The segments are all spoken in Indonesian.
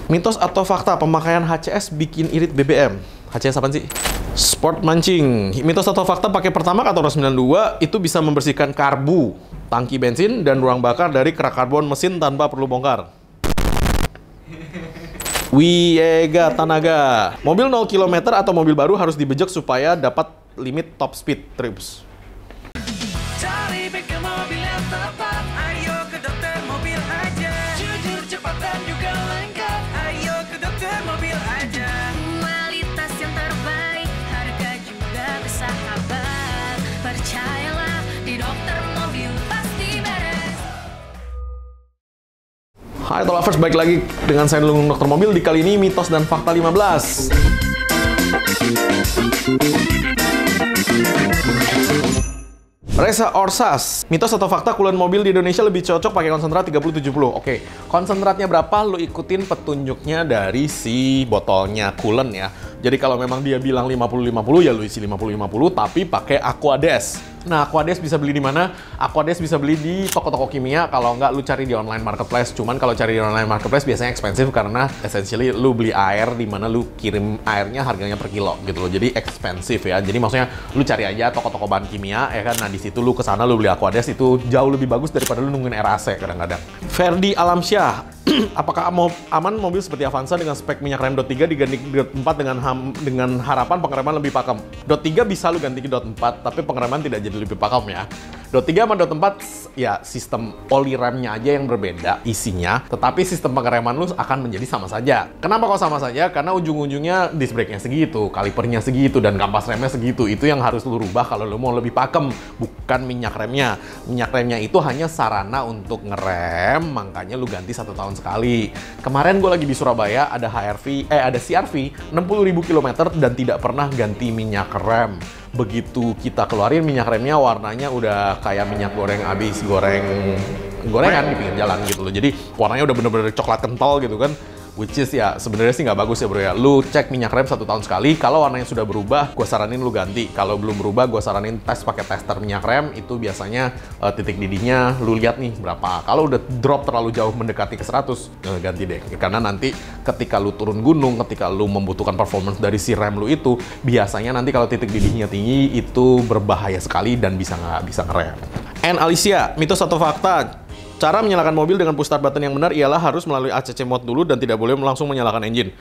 Mitos atau fakta pemakaian HCS bikin irit BBM? HCS apaan sih? Sport mancing. Mitos atau fakta pakai Pertamax atau RON92 itu bisa membersihkan karbu, tangki bensin, dan ruang bakar dari kerak karbon mesin tanpa perlu bongkar. Wiega Tanaga. Mobil 0 km atau mobil baru harus dibejek supaya dapat limit top speed trips. Cari bengkel mobil yang tepat, ayo ke Dokter Mobil aja. Jujur, cepat dan juga lengkap, ayo ke Dokter Mobil aja. Kualitas yang terbaik, harga juga bersahabat. Percayalah, di Dokter Mobil pasti beres. Hai Lovers, balik lagi dengan saya Lung Dokter Mobil. Di kali ini mitos dan fakta 15. Reza Orsas, mitos atau fakta coolant mobil di Indonesia lebih cocok pakai konsentrat 30-70. Oke, konsentratnya berapa lu ikutin petunjuknya dari si botolnya coolant ya. Jadi kalau memang dia bilang 50-50 ya lu isi 50-50 tapi pakai Aquades. Nah, Aquades bisa beli di mana? Aquades bisa beli di toko-toko kimia, kalau nggak lu cari di online marketplace. Cuman kalau cari di online marketplace biasanya expensive karena essentially lu beli air di mana lu kirim airnya harganya per kilo gitu loh. Jadi expensive ya. Jadi maksudnya lu cari aja toko-toko bahan kimia ya kan. Nah, di situ lu kesana lu beli Aquades itu jauh lebih bagus daripada lu nungguin air AC kadang-kadang. Ferdi Alamsyah, apakah aman mobil seperti Avanza dengan spek minyak rem .3 diganti .4 dengan harapan pengereman lebih pakem? .3 bisa lu ganti ke .4 tapi pengereman tidak jadi lebih pakem ya. .3 sama .4 ya sistem oli remnya aja yang berbeda isinya, tetapi sistem pengereman lu akan menjadi sama saja. Kenapa kok sama saja? Karena ujung-ujungnya disc brake-nya segitu, kalipernya segitu, dan kampas remnya segitu. Itu yang harus lu rubah kalau lu mau lebih pakem, bukan minyak remnya. Minyak remnya itu hanya sarana untuk ngerem, makanya lu ganti 1 tahun sekali. Kemarin gue lagi di Surabaya, ada ada CR-V 60.000 km dan tidak pernah ganti minyak rem. Begitu kita keluarin minyak remnya, warnanya udah kayak minyak goreng abis gorengan di pinggir jalan gitu loh. Jadi warnanya udah bener-bener coklat kental gitu kan. Which is ya sebenarnya sih nggak bagus ya bro ya. Lu cek minyak rem 1 tahun sekali. Kalau warnanya sudah berubah, gue saranin lu ganti. Kalau belum berubah, gue saranin tes pakai tester minyak rem. Itu biasanya titik didihnya lu lihat nih berapa. Kalau udah drop terlalu jauh mendekati ke 100, ganti deh. Karena nanti ketika lu turun gunung, ketika lu membutuhkan performance dari si rem lu itu, biasanya nanti kalau titik didihnya tinggi itu berbahaya sekali dan bisa nggak bisa ngerem. And Alicia, mitos atau fakta? Cara menyalakan mobil dengan push start button yang benar ialah harus melalui ACC mode dulu dan tidak boleh langsung menyalakan engine.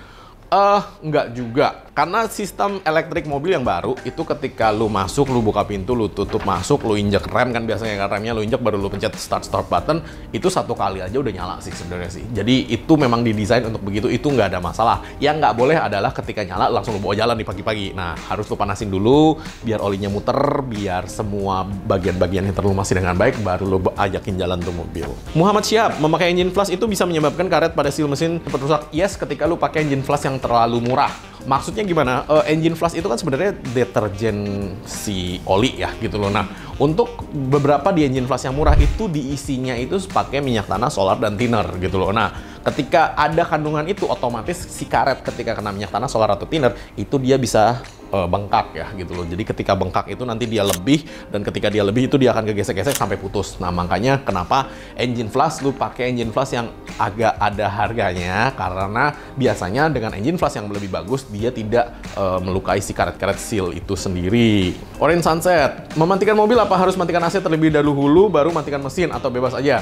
Enggak juga. Karena sistem elektrik mobil yang baru, itu ketika lu masuk, lu buka pintu, lu tutup masuk, lu injek rem kan biasanya kan remnya lu injek baru lu pencet start button, itu 1 kali aja udah nyala sih sebenarnya sih. Jadi itu memang didesain untuk begitu, itu nggak ada masalah. Yang nggak boleh adalah ketika nyala langsung lu bawa jalan di pagi-pagi. Nah, harus lu panasin dulu, biar olinya muter, biar semua bagian-bagian yang terlumasi dengan baik, baru lu ajakin jalan tuh mobil. Muhammad Syihab, memakai engine flush itu bisa menyebabkan karet pada seal mesin cepat rusak. Yes, ketika lu pakai engine flush yang terlalu murah. Maksudnya gimana? Engine flush itu kan sebenarnya deterjen si oli ya gitu loh. Nah, untuk beberapa di engine flush yang murah itu diisinya itu pakai minyak tanah, solar, dan thinner gitu loh. Nah, ketika ada kandungan itu otomatis si karet ketika kena minyak tanah, solar, atau thinner itu dia bisa bengkak ya gitu loh. Jadi ketika bengkak itu nanti dia lebih, dan ketika dia lebih itu dia akan kegesek-gesek sampai putus. Nah, makanya kenapa engine flush lu pakai engine flush yang agak ada harganya, karena biasanya dengan engine flush yang lebih bagus dia tidak melukai si karet-karet seal itu sendiri. Orange Sunset, mematikan mobil apa harus matikan AC terlebih dahulu baru matikan mesin atau bebas aja?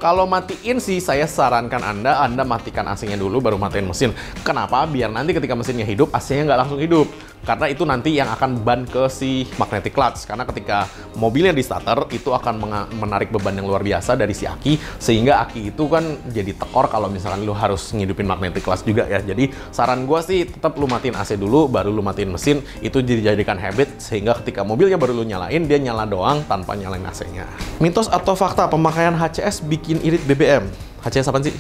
Kalau matiin sih saya sarankan Anda matikan AC-nya dulu baru matiin mesin. Kenapa? Biar nanti ketika mesinnya hidup, AC-nya nggak langsung hidup. Karena itu nanti yang akan ban ke si magnetic clutch. Karena ketika mobilnya di starter, itu akan menarik beban yang luar biasa dari si aki. Sehingga aki itu kan jadi tekor kalau misalkan lu harus ngidupin magnetic clutch juga ya. Jadi saran gue sih tetap lu matiin AC dulu, baru lu matiin mesin. Itu dijadikan habit, sehingga ketika mobilnya baru lu nyalain, dia nyala doang tanpa nyalain AC-nya. Mitos atau fakta pemakaian HCS bikin irit BBM? HCS apaan sih?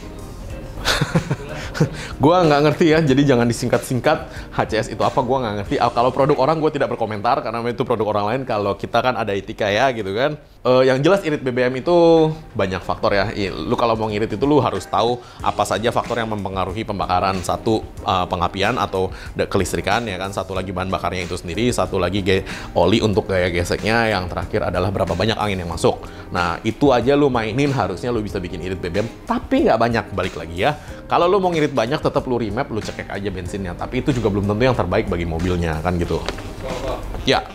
Gua nggak ngerti ya, jadi jangan disingkat-singkat HCS itu apa, gua nggak ngerti. Kalau produk orang gue tidak berkomentar karena itu produk orang lain. Kalau kita kan ada etika ya gitu kan. Yang jelas irit BBM itu banyak faktor ya. Lu kalau mau ngirit itu lu harus tahu apa saja faktor yang mempengaruhi pembakaran. Satu, pengapian atau kelistrikan ya kan. Satu lagi bahan bakarnya itu sendiri. Satu lagi oli untuk gaya geseknya. Yang terakhir adalah berapa banyak angin yang masuk. Nah, itu aja lu mainin, harusnya lu bisa bikin irit BBM. Tapi nggak banyak, balik lagi ya. Kalau lu mau ngirit banyak, tetap lu remap, lu cekek aja bensinnya. Tapi itu juga belum tentu yang terbaik bagi mobilnya kan gitu. Ya.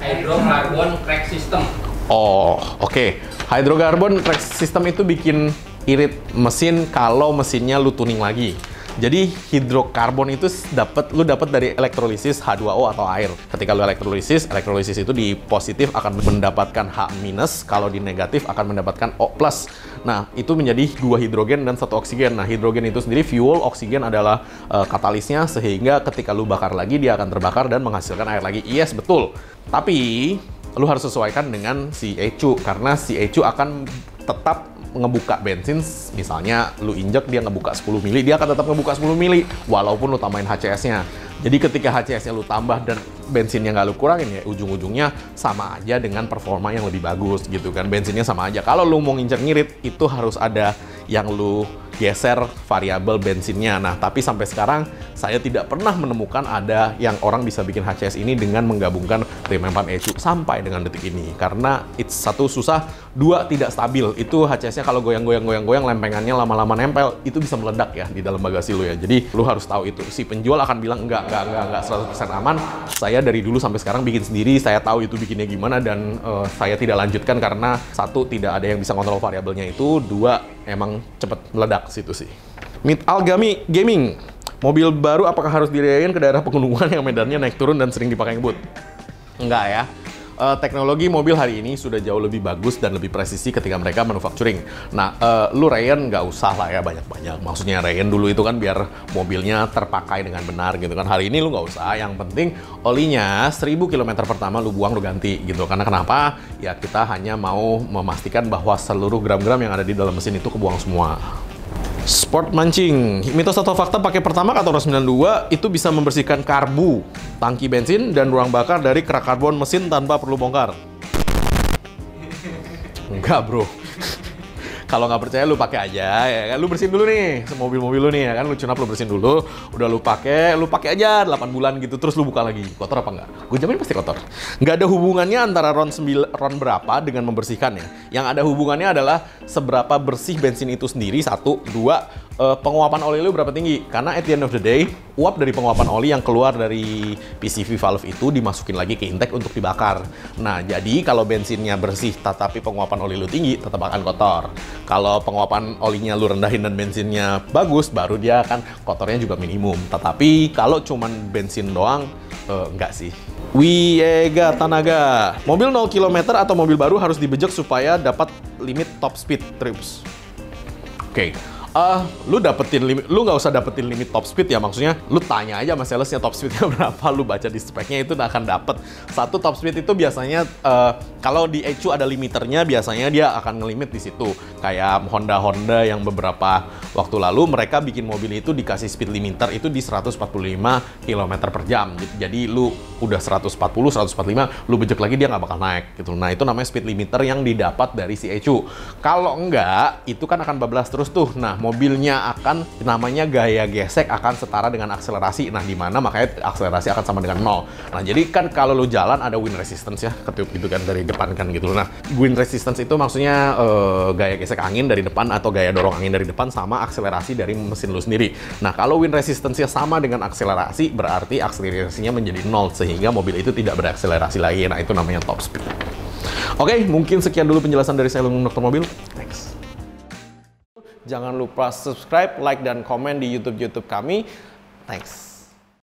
Hydrocarbon crack system. Oh, oke. Hydrocarbon crack system itu bikin irit mesin kalau mesinnya lu tuning lagi. Jadi hidrokarbon itu lu dapat dari elektrolisis H2O atau air. Ketika lu elektrolisis itu di positif akan mendapatkan H-, kalau di negatif akan mendapatkan O+. Nah, itu menjadi 2 hidrogen dan 1 oksigen. Nah, hidrogen itu sendiri fuel, oksigen adalah katalisnya, sehingga ketika lu bakar lagi dia akan terbakar dan menghasilkan air lagi. Yes, betul. Tapi lu harus sesuaikan dengan si ECU, karena si ECU akan tetap ngebuka bensin. Misalnya lu injek dia ngebuka 10 mili, dia akan tetap ngebuka 10 mili walaupun lu tambahin HCS-nya. Jadi ketika HCS-nya lu tambah dan bensinnya nggak lu kurangin, ya ujung-ujungnya sama aja dengan performa yang lebih bagus gitu kan. Bensinnya sama aja. Kalau lu mau nginjek ngirit, itu harus ada yang lu geser variabel bensinnya. Nah, tapi sampai sekarang saya tidak pernah menemukan ada yang orang bisa bikin HCS ini dengan menggabungkan rem pump ECU sampai dengan detik ini. Karena satu susah, dua tidak stabil. Itu HCS-nya kalau goyang-goyang, lempengannya lama-lama nempel, itu bisa meledak ya di dalam bagasi lu ya. Jadi lu harus tahu itu. Si penjual akan bilang enggak 100% aman. Saya dari dulu sampai sekarang bikin sendiri, saya tahu itu bikinnya gimana, dan saya tidak lanjutkan karena satu, tidak ada yang bisa kontrol variabelnya itu, dua, emang cepet meledak situ sih. Meet Algami Gaming, mobil baru apakah harus dirayain ke daerah pegunungan yang medannya naik turun dan sering dipakai ngebut? Enggak ya. Teknologi mobil hari ini sudah jauh lebih bagus dan lebih presisi ketika mereka manufacturing. Nah, lu rayan nggak usah lah ya banyak-banyak. Maksudnya rayan dulu itu kan biar mobilnya terpakai dengan benar gitu kan. Hari ini lu nggak usah. Yang penting olinya 1000 km pertama lu buang, lu ganti gitu. Karena kenapa? Ya kita hanya mau memastikan bahwa seluruh gram-gram yang ada di dalam mesin itu kebuang semua. Sport mancing, mitos atau fakta pakai Pertamax atau RON92 itu bisa membersihkan karbu, tangki bensin, dan ruang bakar dari kerak karbon mesin tanpa perlu bongkar? Enggak bro. Kalau nggak percaya lu pakai aja ya kan, lu bersihin dulu nih mobil-mobil lu nih ya kan, lu tune up, lu bersihin dulu, udah lu pakai aja 8 bulan gitu, terus lu buka lagi, kotor apa enggak? Gue jamin pasti kotor. Nggak ada hubungannya antara RON berapa dengan membersihkannya. Yang ada hubungannya adalah seberapa bersih bensin itu sendiri, satu, dua, penguapan oli lu berapa tinggi. Karena at the end of the day, uap dari penguapan oli yang keluar dari PCV valve itu dimasukin lagi ke intake untuk dibakar. Nah, jadi kalau bensinnya bersih tetapi penguapan oli lu tinggi, tetap akan kotor. Kalau penguapan olinya lu rendahin dan bensinnya bagus, baru dia akan kotornya juga minimum. Tetapi kalau cuman bensin doang, enggak sih. Wiega Tanaga, mobil 0 km atau mobil baru harus dibejek supaya dapat limit top speed trips. Oke. Lu nggak usah dapetin limit top speed ya, maksudnya lu tanya aja sama salesnya top speednya berapa, lu baca di speknya itu akan dapet. Satu top speed itu biasanya kalau di ECU ada limiternya, biasanya dia akan ngelimit di situ. Kayak Honda yang beberapa waktu lalu mereka bikin mobil itu dikasih speed limiter itu di 145 km per jam. Jadi lu udah 145, lu bejek lagi dia nggak bakal naik gitu. Nah, itu namanya speed limiter yang didapat dari si ECU. Kalau enggak, itu kan akan bablas terus tuh. Nah, mobilnya akan, namanya gaya gesek akan setara dengan akselerasi. Nah, di mana makanya akselerasi akan sama dengan 0. Nah, jadi kan kalau lu jalan ada wind resistance ya, ketiup gitu kan dari depan kan gitu. Nah, wind resistance itu maksudnya gaya gesek angin dari depan atau gaya dorong angin dari depan sama akselerasi dari mesin lu sendiri. Nah, kalau wind resistance-nya sama dengan akselerasi, berarti akselerasinya menjadi 0 sehingga mobil itu tidak berakselerasi lagi. Nah, itu namanya top speed. Oke, mungkin sekian dulu penjelasan dari saya, Dr. Mobil. Thanks. Jangan lupa subscribe, like, dan komen di YouTube kami. Thanks.